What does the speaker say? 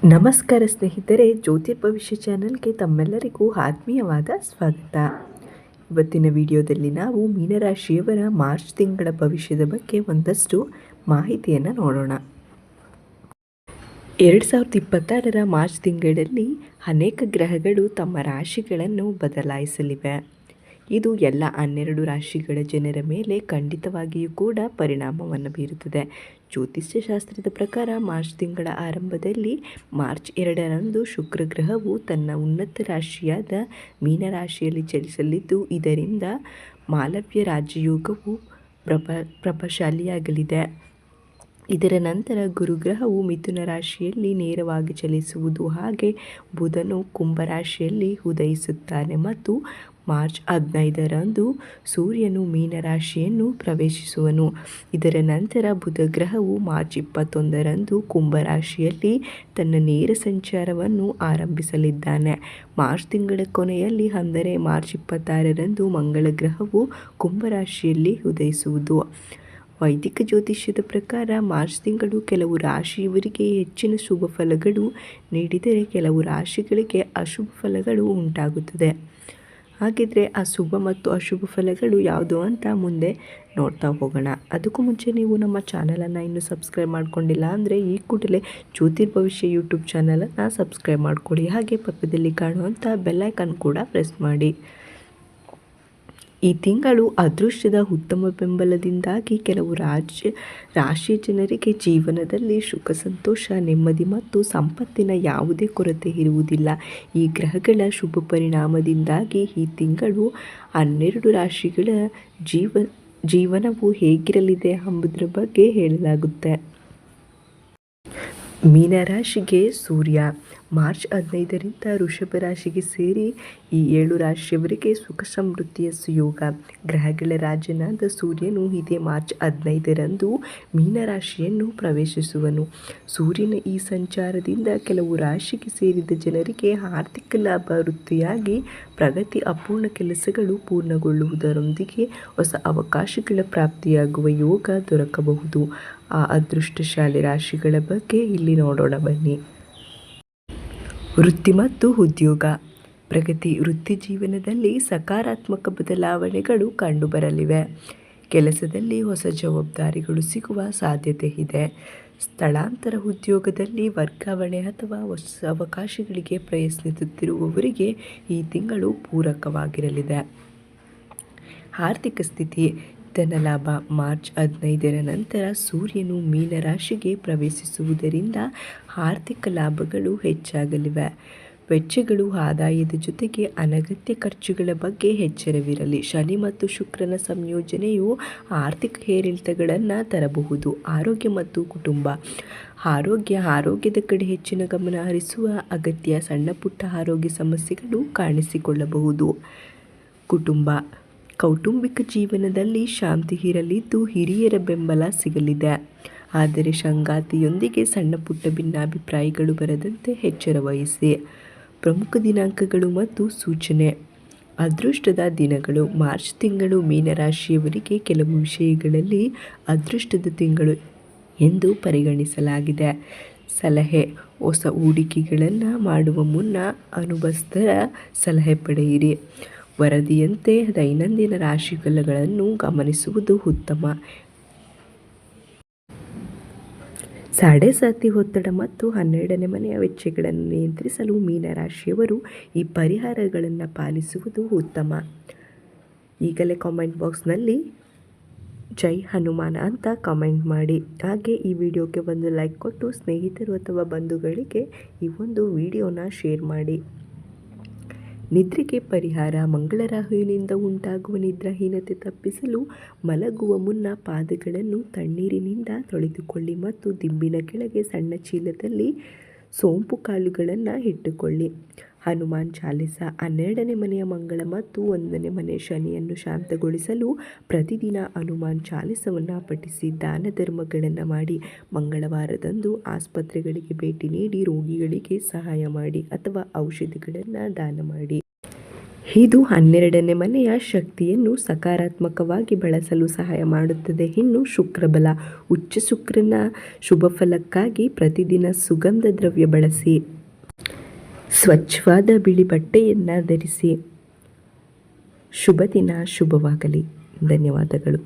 ನಮಸ್ಕಾರ ಸ್ನೇಹಿತರೆ, ಜ್ಯೋತಿರ್ಭವಿಷ್ಯ ಚಾನಲ್ಗೆ ತಮ್ಮೆಲ್ಲರಿಗೂ ಆತ್ಮೀಯವಾದ ಸ್ವಾಗತ. ಇವತ್ತಿನ ವಿಡಿಯೋದಲ್ಲಿ ನಾವು ಮೀನರಾಶಿಯವರ ಮಾರ್ಚ್ ತಿಂಗಳ ಭವಿಷ್ಯದ ಬಗ್ಗೆ ಒಂದಷ್ಟು ಮಾಹಿತಿಯನ್ನು ನೋಡೋಣ. 2026ರ ಮಾರ್ಚ್ ತಿಂಗಳಲ್ಲಿ ಅನೇಕ ಗ್ರಹಗಳು ತಮ್ಮ ರಾಶಿಗಳನ್ನು ಬದಲಾಯಿಸಲಿವೆ. ಇದು ಎಲ್ಲ 12 ರಾಶಿಗಳ ಜನರ ಮೇಲೆ ಖಂಡಿತವಾಗಿಯೂ ಕೂಡ ಪರಿಣಾಮವನ್ನು ಬೀರುತ್ತದೆ. ಜ್ಯೋತಿಷ್ಯ ಶಾಸ್ತ್ರದ ಪ್ರಕಾರ ಮಾರ್ಚ್ ತಿಂಗಳ ಆರಂಭದಲ್ಲಿ ಮಾರ್ಚ್ 2ರಂದು ಶುಕ್ರ ಗ್ರಹವು ತನ್ನ ಉನ್ನತ ರಾಶಿಯಾದ ಮೀನರಾಶಿಯಲ್ಲಿ ಚಲಿಸಲಿದ್ದು, ಇದರಿಂದ ಮಾಲವ್ಯ ರಾಜಯೋಗವು ಪ್ರಭಾವಶಾಲಿಯಾಗಲಿದೆ. ಇದರ ನಂತರ ಗುರುಗ್ರಹವು ಮಿಥುನ ರಾಶಿಯಲ್ಲಿ ನೇರವಾಗಿ ಚಲಿಸುವುದು, ಹಾಗೆ ಬುಧನು ಕುಂಭರಾಶಿಯಲ್ಲಿ ಉದಯಿಸುತ್ತಾನೆ ಮತ್ತು ಮಾರ್ಚ್ 15ರಂದು ಸೂರ್ಯನು ಮೀನರಾಶಿಯನ್ನು ಪ್ರವೇಶಿಸುವನು. ಇದರ ನಂತರ ಬುಧ ಗ್ರಹವು ಮಾರ್ಚ್ 21ರಂದು ಕುಂಭರಾಶಿಯಲ್ಲಿ ತನ್ನ ನೇರ ಸಂಚಾರವನ್ನು ಆರಂಭಿಸಲಿದ್ದಾನೆ. ಮಾರ್ಚ್ ತಿಂಗಳ ಕೊನೆಯಲ್ಲಿ ಅಂದರೆ ಮಾರ್ಚ್ 26ರಂದು ಮಂಗಳ ಗ್ರಹವು ಕುಂಭರಾಶಿಯಲ್ಲಿ ಉದಯಿಸುವುದು. ವೈದಿಕ ಜ್ಯೋತಿಷ್ಯದ ಪ್ರಕಾರ ಮಾರ್ಚ್ ತಿಂಗಳು ಕೆಲವು ರಾಶಿಯವರಿಗೆ ಹೆಚ್ಚಿನ ಶುಭ ಫಲಗಳು ನೀಡಿದರೆ ಕೆಲವು ರಾಶಿಗಳಿಗೆ ಅಶುಭ ಫಲಗಳು ಉಂಟಾಗುತ್ತದೆ. ಹಾಗಿದ್ರೆ ಆ ಶುಭ ಮತ್ತು ಅಶುಭ ಫಲಗಳು ಯಾವುದು ಅಂತ ಮುಂದೆ ನೋಡ್ತಾ ಹೋಗೋಣ. ಅದಕ್ಕೂ ಮುಂಚೆ ನೀವು ನಮ್ಮ ಚಾನಲನ್ನು ಇನ್ನೂ ಸಬ್ಸ್ಕ್ರೈಬ್ ಮಾಡ್ಕೊಂಡಿಲ್ಲ ಅಂದರೆ ಈ ಕೂಡಲೇ ಜ್ಯೋತಿರ್ಭವಿಷ್ಯ ಯೂಟ್ಯೂಬ್ ಚಾನಲನ್ನು ಸಬ್ಸ್ಕ್ರೈಬ್ ಮಾಡ್ಕೊಳ್ಳಿ. ಹಾಗೆ ಪಕ್ಕದಲ್ಲಿ ಕಾಣುವಂಥ ಬೆಲ್ಲೈಕನ್ ಕೂಡ ಪ್ರೆಸ್ ಮಾಡಿ. ಈ ತಿಂಗಳು ಅದೃಷ್ಟದ ಉತ್ತಮ ಬೆಂಬಲದಿಂದಾಗಿ ಕೆಲವು ರಾಶಿ ಜನರಿಗೆ ಜೀವನದಲ್ಲಿ ಸುಖ, ಸಂತೋಷ, ನೆಮ್ಮದಿ ಮತ್ತು ಸಂಪತ್ತಿನ ಯಾವುದೇ ಕೊರತೆ ಇರುವುದಿಲ್ಲ. ಈ ಗ್ರಹಗಳ ಶುಭ ಪರಿಣಾಮದಿಂದಾಗಿ ಈ ತಿಂಗಳು 12 ರಾಶಿಗಳ ಜೀವನವು ಹೇಗಿರಲಿದೆ ಎಂಬುದರ ಬಗ್ಗೆ ಹೇಳಲಾಗುತ್ತೆ. ಮೀನರಾಶಿಗೆ ಸೂರ್ಯ ಮಾರ್ಚ್ 15ರಿಂದ ವೃಷಭ ರಾಶಿಗೆ ಸೇರಿ ಈ 7 ರಾಶಿಯವರಿಗೆ ಸುಖ ಸಮೃದ್ಧಿಯ ಸುಯೋಗ. ಗ್ರಹಗಳ ರಾಜನಾದ ಸೂರ್ಯನು ಇದೇ ಮಾರ್ಚ್ 15ರಂದು ಮೀನರಾಶಿಯನ್ನು ಪ್ರವೇಶಿಸುವನು. ಸೂರ್ಯನ ಈ ಸಂಚಾರದಿಂದ ಕೆಲವು ರಾಶಿಗೆ ಸೇರಿದ ಜನರಿಗೆ ಆರ್ಥಿಕ ಲಾಭ, ವೃತ್ತಿಯಾಗಿ ಪ್ರಗತಿ, ಅಪೂರ್ಣ ಕೆಲಸಗಳು ಪೂರ್ಣಗೊಳ್ಳುವುದರೊಂದಿಗೆ ಹೊಸ ಅವಕಾಶಗಳ ಪ್ರಾಪ್ತಿಯಾಗುವ ಯೋಗ ದೊರಕಬಹುದು. ಆ ಅದೃಷ್ಟಶಾಲಿ ರಾಶಿಗಳ ಬಗ್ಗೆ ಇಲ್ಲಿ ನೋಡೋಣ ಬನ್ನಿ. ವೃತ್ತಿ ಮತ್ತು ಉದ್ಯೋಗ. ಪ್ರಗತಿ. ವೃತ್ತಿ ಜೀವನದಲ್ಲಿ ಸಕಾರಾತ್ಮಕ ಬದಲಾವಣೆಗಳು ಕಂಡುಬರಲಿವೆ. ಕೆಲಸದಲ್ಲಿ ಹೊಸ ಜವಾಬ್ದಾರಿಗಳು ಸಿಗುವ ಸಾಧ್ಯತೆ ಇದೆ. ಸ್ಥಳಾಂತರ. ಉದ್ಯೋಗದಲ್ಲಿ ವರ್ಗಾವಣೆ ಅಥವಾ ಹೊಸ ಅವಕಾಶಗಳಿಗೆ ಪ್ರಯತ್ನಿಸುತ್ತಿರುವವರಿಗೆ ಈ ತಿಂಗಳು ಪೂರಕವಾಗಿರಲಿದೆ. ಆರ್ಥಿಕ ಸ್ಥಿತಿ. ಧನಲಾಭ. ಮಾರ್ಚ್ 15ರ ನಂತರ ಸೂರ್ಯನು ಮೀನರಾಶಿಗೆ ಪ್ರವೇಶಿಸುವುದರಿಂದ ಆರ್ಥಿಕ ಲಾಭಗಳು ಹೆಚ್ಚಾಗಲಿವೆ. ವೆಚ್ಚಗಳು. ಆದಾಯದ ಜೊತೆಗೆ ಅನಗತ್ಯ ಖರ್ಚುಗಳ ಬಗ್ಗೆ ಎಚ್ಚರವಿರಲಿ. ಶನಿ ಮತ್ತು ಶುಕ್ರನ ಸಂಯೋಜನೆಯು ಆರ್ಥಿಕ ಏರಿಳಿತಗಳನ್ನು ತರಬಹುದು. ಆರೋಗ್ಯ ಮತ್ತು ಕುಟುಂಬ. ಆರೋಗ್ಯದ ಕಡೆ ಹೆಚ್ಚಿನ ಗಮನ ಹರಿಸುವ ಅಗತ್ಯ. ಸಣ್ಣ ಪುಟ್ಟ ಆರೋಗ್ಯ ಸಮಸ್ಯೆಗಳು ಕಾಣಿಸಿಕೊಳ್ಳಬಹುದು. ಕುಟುಂಬ. ಕೌಟುಂಬಿಕ ಜೀವನದಲ್ಲಿ ಶಾಂತಿ ಇರಲಿದ್ದು ಹಿರಿಯರ ಬೆಂಬಲ ಸಿಗಲಿದೆ. ಆದರೆ ಸಂಗಾತಿಯೊಂದಿಗೆ ಸಣ್ಣ ಪುಟ್ಟ ಭಿನ್ನಾಭಿಪ್ರಾಯಗಳು ಬರದಂತೆ ಎಚ್ಚರ ವಹಿಸಿ. ಪ್ರಮುಖ ದಿನಾಂಕಗಳು ಮತ್ತು ಸೂಚನೆ. ಅದೃಷ್ಟದ ದಿನಗಳು. ಮಾರ್ಚ್ ತಿಂಗಳು ಮೀನರಾಶಿಯವರಿಗೆ ಕೆಲವು ವಿಷಯಗಳಲ್ಲಿ ಅದೃಷ್ಟದ ತಿಂಗಳು ಎಂದು ಪರಿಗಣಿಸಲಾಗಿದೆ. ಸಲಹೆ. ಹೊಸ ಹೂಡಿಕೆಗಳನ್ನು ಮಾಡುವ ಮುನ್ನ ಅನುಭವಸ್ಥರ ಸಲಹೆ ಪಡೆಯಿರಿ. ವರದಿಯಂತೆ ದೈನಂದಿನ ರಾಶಿಫಲಗಳನ್ನು ಗಮನಿಸುವುದು ಉತ್ತಮ. ಸಾಡೆ-ಸಾತಿ ಒತ್ತಡ ಮತ್ತು 12ನೇ ಮನೆಯ ವೆಚ್ಚಗಳನ್ನು ನಿಯಂತ್ರಿಸಲು ಮೀನರಾಶಿಯವರು ಈ ಪರಿಹಾರಗಳನ್ನು ಪಾಲಿಸುವುದು ಉತ್ತಮ. ಈಗಲೇ ಕಾಮೆಂಟ್ ಬಾಕ್ಸ್ನಲ್ಲಿ ಜೈ ಹನುಮಾನ ಅಂತ ಕಾಮೆಂಟ್ ಮಾಡಿ. ಹಾಗೆ ಈ ವಿಡಿಯೋಗೆ ಒಂದು ಲೈಕ್ ಕೊಟ್ಟು ಸ್ನೇಹಿತರು ಅಥವಾ ಬಂಧುಗಳಿಗೆ ಈ ಒಂದು ವಿಡಿಯೋನ ಶೇರ್ ಮಾಡಿ. ನಿದ್ರೆಗೆ ಪರಿಹಾರ. ಮಂಗಳ ರಾಹುವಿನಿಂದ ಉಂಟಾಗುವ ನಿದ್ರಾಹೀನತೆ ತಪ್ಪಿಸಲು ಮಲಗುವ ಮುನ್ನ ಪಾದಗಳನ್ನು ತಣ್ಣೀರಿನಿಂದ ತೊಳೆದುಕೊಳ್ಳಿ ಮತ್ತು ದಿಂಬಿನ ಕೆಳಗೆ ಸಣ್ಣ ಚೀಲದಲ್ಲಿ ಸೋಂಪು ಕಾಳುಗಳನ್ನು ಇಟ್ಟುಕೊಳ್ಳಿ. ಹನುಮಾನ್ ಚಾಲಿಸ. 12ನೇ ಮನೆಯ ಮಂಗಳ ಮತ್ತು 1ನೇ ಮನೆಯ ಶನಿಯನ್ನು ಶಾಂತಗೊಳಿಸಲು ಪ್ರತಿದಿನ ಹನುಮಾನ್ ಚಾಲಿಸವನ್ನು ಪಠಿಸಿ ದಾನ ಧರ್ಮಗಳನ್ನು ಮಾಡಿ. ಮಂಗಳವಾರದಂದು ಆಸ್ಪತ್ರೆಗಳಿಗೆ ಭೇಟಿ ನೀಡಿ ರೋಗಿಗಳಿಗೆ ಸಹಾಯ ಮಾಡಿ ಅಥವಾ ಔಷಧಿಗಳನ್ನು ದಾನ ಮಾಡಿ. ಇದು 12ನೇ ಮನೆಯ ಶಕ್ತಿಯನ್ನು ಸಕಾರಾತ್ಮಕವಾಗಿ ಬಳಸಲು ಸಹಾಯ ಮಾಡುತ್ತದೆ. ಇನ್ನು ಶುಕ್ರಬಲ. ಉಚ್ಚ ಶುಕ್ರನ ಶುಭ ಫಲಕ್ಕಾಗಿ ಪ್ರತಿದಿನ ಸುಗಂಧ ದ್ರವ್ಯ ಬಳಸಿ. ಸ್ವಚ್ಛವಾದ ಬಿಳಿ ಬಟ್ಟೆಯನ್ನು ಧರಿಸಿ. ಶುಭ ದಿನ ಶುಭವಾಗಲಿ. ಧನ್ಯವಾದಗಳು.